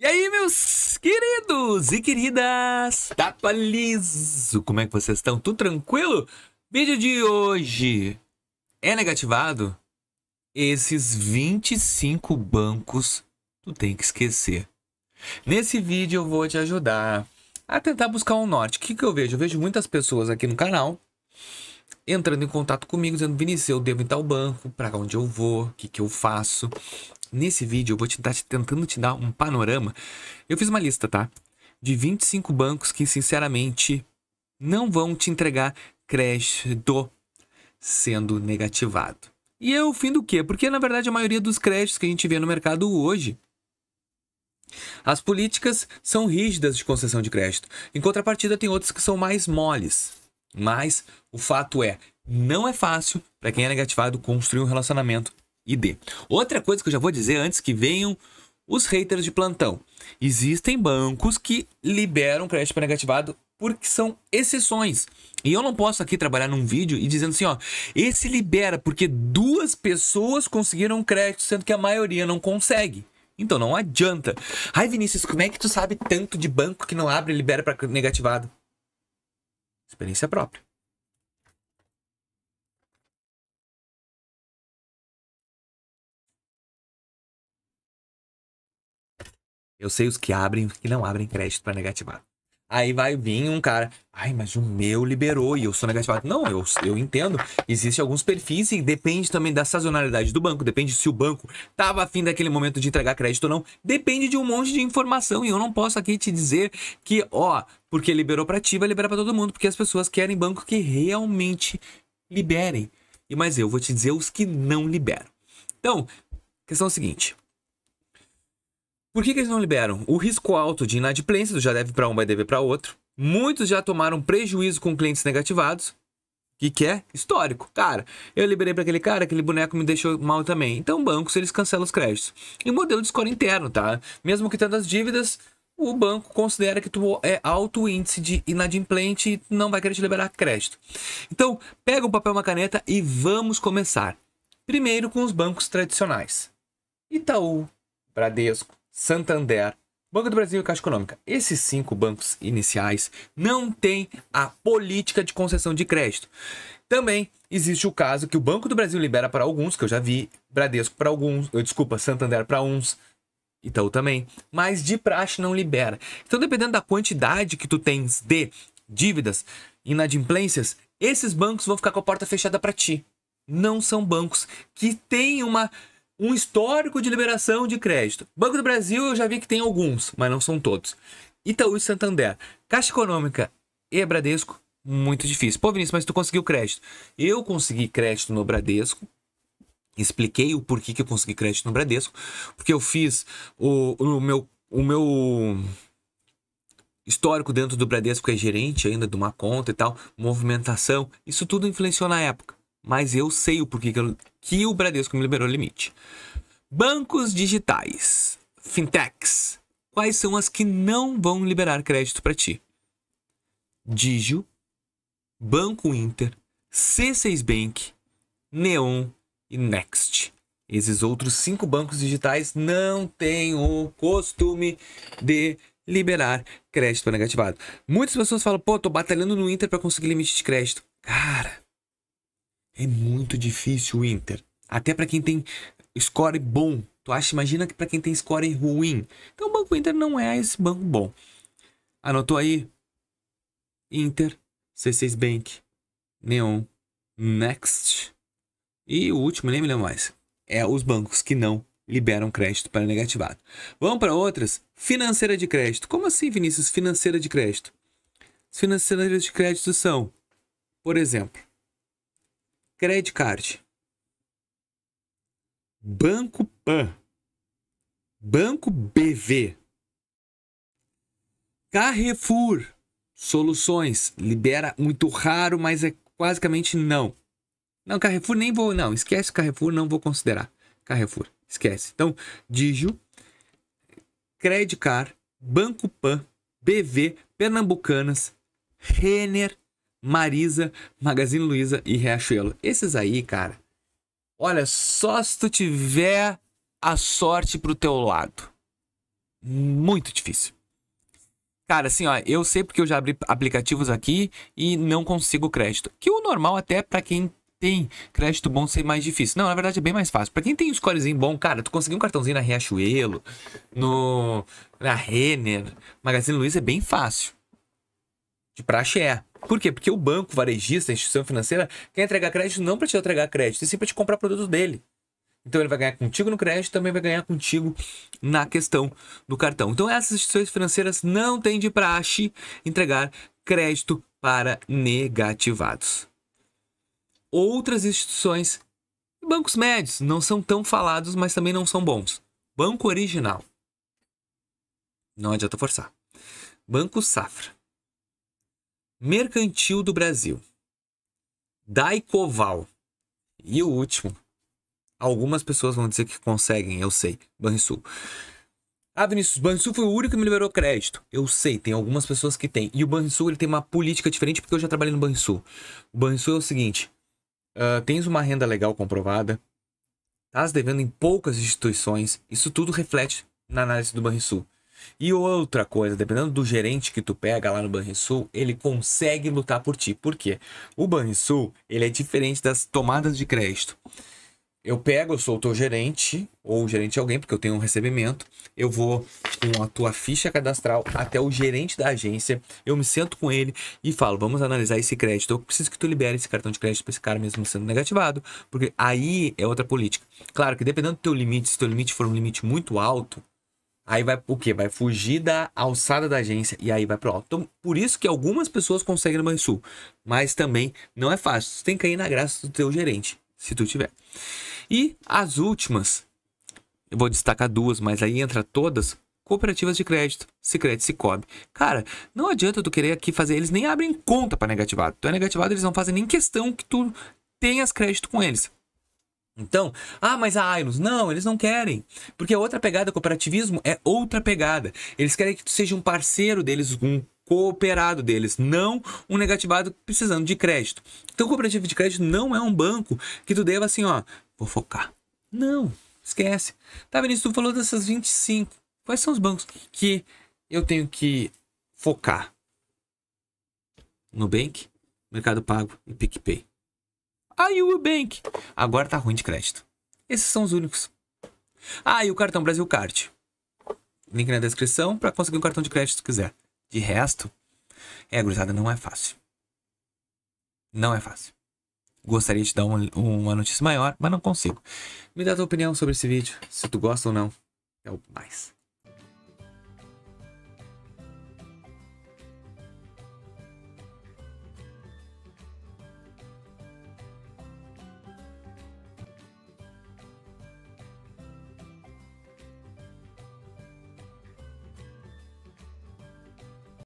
E aí, meus queridos e queridas, tapa liso, como é que vocês estão? Tudo tranquilo? Vídeo de hoje é negativado? Esses 25 bancos tu tem que esquecer. Nesse vídeo eu vou te ajudar a tentar buscar um norte. O que eu vejo? Eu vejo muitas pessoas aqui no canal entrando em contato comigo, dizendo: Vinícius, eu devo em tal banco, para onde eu vou, o que eu faço. Nesse vídeo eu vou tentando te dar um panorama. Eu fiz uma lista, tá? De 25 bancos que, sinceramente, não vão te entregar crédito sendo negativado. E é o fim do quê? Porque, na verdade, a maioria dos créditos que a gente vê no mercado hoje, as políticas são rígidas de concessão de crédito. Em contrapartida, tem outras que são mais moles. Mas o fato é, não é fácil para quem é negativado construir um relacionamento e dê. Outra coisa que eu já vou dizer antes que venham os haters de plantão. Existem bancos que liberam crédito para negativado porque são exceções. E eu não posso aqui trabalhar num vídeo e dizendo assim, ó, esse libera porque 2 pessoas conseguiram crédito, sendo que a maioria não consegue. Então não adianta. Ai, Vinícius, como é que tu sabe tanto de banco que não abre e libera para negativado? Experiência própria. Eu sei os que abrem e não abrem crédito para negativado. Aí vai vir um cara, ai, mas o meu liberou e eu sou negativado. Não, eu entendo. Existem alguns perfis e depende também da sazonalidade do banco. Depende se o banco estava afim daquele momento de entregar crédito ou não. Depende de um monte de informação e eu não posso aqui te dizer que, ó, porque liberou para ti, vai liberar para todo mundo. Porque as pessoas querem banco que realmente liberem. Mas eu vou te dizer os que não liberam. Então, a questão é a seguinte. Por que eles não liberam? O risco alto de inadimplência, tu já deve para um, vai dever para outro. Muitos já tomaram prejuízo com clientes negativados. O que é? Histórico. Cara, eu liberei para aquele cara, aquele boneco me deixou mal também. Então, bancos, eles cancelam os créditos. E o modelo de score interno, tá? Mesmo que tendo as dívidas, o banco considera que tu é alto índice de inadimplente e não vai querer te liberar crédito. Então, pega um papel e uma caneta e vamos começar. Primeiro com os bancos tradicionais. Itaú, Bradesco, Santander, Banco do Brasil e Caixa Econômica. Esses 5 bancos iniciais não têm a política de concessão de crédito. Também existe o caso que o Banco do Brasil libera para alguns, que eu já vi, Bradesco para alguns, Santander para uns, Itaú também, mas de praxe não libera. Então, dependendo da quantidade que tu tens de dívidas, inadimplências, esses bancos vão ficar com a porta fechada para ti. Não são bancos que têm um histórico de liberação de crédito. Banco do Brasil eu já vi que tem alguns, mas não são todos. Itaú e Santander. Caixa Econômica e Bradesco, muito difícil. Pô, Vinícius, mas tu conseguiu crédito. Eu consegui crédito no Bradesco. Expliquei o porquê que eu consegui crédito no Bradesco. Porque eu fiz o meu histórico dentro do Bradesco, é gerente ainda de uma conta e tal. Movimentação. Isso tudo influenciou na época. Mas eu sei o porquê que o Bradesco me liberou o limite. Bancos digitais, fintechs. Quais são as que não vão liberar crédito para ti? Digio, Banco Inter, C6 Bank, Neon e Next. Esses outros 5 bancos digitais não têm o costume de liberar crédito para negativado. Muitas pessoas falam, pô, tô batalhando no Inter para conseguir limite de crédito. Cara, é muito difícil o Inter. Até para quem tem score bom. Tu acha, imagina que para quem tem score ruim. Então o Banco Inter não é esse banco bom. Anotou aí? Inter, C6 Bank, Neon, Next. E o último, nem me lembro mais. É os bancos que não liberam crédito para negativado. Vamos para outras. Financeira de crédito. Como assim, Vinícius? Financeira de crédito. As financeiras de crédito são, por exemplo, Credit Card, Banco Pan, Banco BV, Carrefour, Soluções, libera muito raro, mas é basicamente não. Não, Carrefour nem vou, não, esquece Carrefour, não vou considerar. Carrefour, esquece. Então, Digio, Credit Card, Banco Pan, BV, Pernambucanas, Renner, Marisa, Magazine Luiza e Riachuelo. Esses aí, cara, olha, só se tu tiver a sorte pro teu lado. Muito difícil. Cara, assim, ó, eu sei porque eu já abri aplicativos aqui e não consigo crédito. Que o normal até pra quem tem crédito bom ser mais difícil. Não, na verdade é bem mais fácil. Pra quem tem um scorezinho bom, cara, tu conseguir um cartãozinho na Riachuelo, na Renner, Magazine Luiza é bem fácil. De praxe é. Por quê? Porque o banco varejista, a instituição financeira, quer entregar crédito não pra te entregar crédito, e sim pra te comprar produtos dele. Então ele vai ganhar contigo no crédito, também vai ganhar contigo na questão do cartão. Então essas instituições financeiras não têm de praxe entregar crédito para negativados. Outras instituições, bancos médios, não são tão falados, mas também não são bons. Banco Original. Não adianta forçar. Banco Safra. Mercantil do Brasil. Daicoval. E o último. Algumas pessoas vão dizer que conseguem, eu sei. Banrisul. Ah, Vinícius, o Banrisul foi o único que me liberou crédito. Eu sei, tem algumas pessoas que tem. E o Banrisul ele tem uma política diferente porque eu já trabalhei no Banrisul. O Banrisul é o seguinte. Tens uma renda legal comprovada. Estás devendo em poucas instituições. Isso tudo reflete na análise do Banrisul. E outra coisa, dependendo do gerente que tu pega lá no Banrisul, ele consegue lutar por ti. Por quê? O Banrisul, ele é diferente das tomadas de crédito. Eu sou o teu gerente, ou o gerente de alguém, porque eu tenho um recebimento. Eu vou com a tua ficha cadastral até o gerente da agência. Eu me sento com ele e falo, vamos analisar esse crédito. Eu preciso que tu libere esse cartão de crédito para esse cara mesmo sendo negativado. Porque aí é outra política. Claro que dependendo do teu limite, se teu limite for um limite muito alto, aí vai o quê? Vai fugir da alçada da agência e aí vai pro alto. Então, por isso que algumas pessoas conseguem no Banrisul. Mas também não é fácil. Você tem que cair na graça do teu gerente, se tu tiver. E as últimas, eu vou destacar duas, mas aí entra todas, cooperativas de crédito, Sicredi, Sicob. Cara, não adianta tu querer aqui fazer, eles nem abrem conta para negativado. Tu é negativado, eles não fazem nem questão que tu tenhas crédito com eles. Então, mas a Ailos, não, eles não querem. Porque a outra pegada, cooperativismo, é outra pegada. Eles querem que tu seja um parceiro deles, um cooperado deles, não um negativado precisando de crédito. Então, cooperativo de crédito não é um banco que tu deva assim, ó, vou focar. Não, esquece. Tá, Vinícius, tu falou dessas 25. Quais são os bancos que eu tenho que focar? Nubank, Mercado Pago e PicPay. Aí o Bank. Agora tá ruim de crédito. Esses são os únicos. E o cartão Brasil Card. Link na descrição para conseguir um cartão de crédito se quiser. De resto, gurizada, não é fácil. Não é fácil. Gostaria de te dar uma notícia maior, mas não consigo. Me dá a tua opinião sobre esse vídeo. Se tu gosta ou não. É o mais.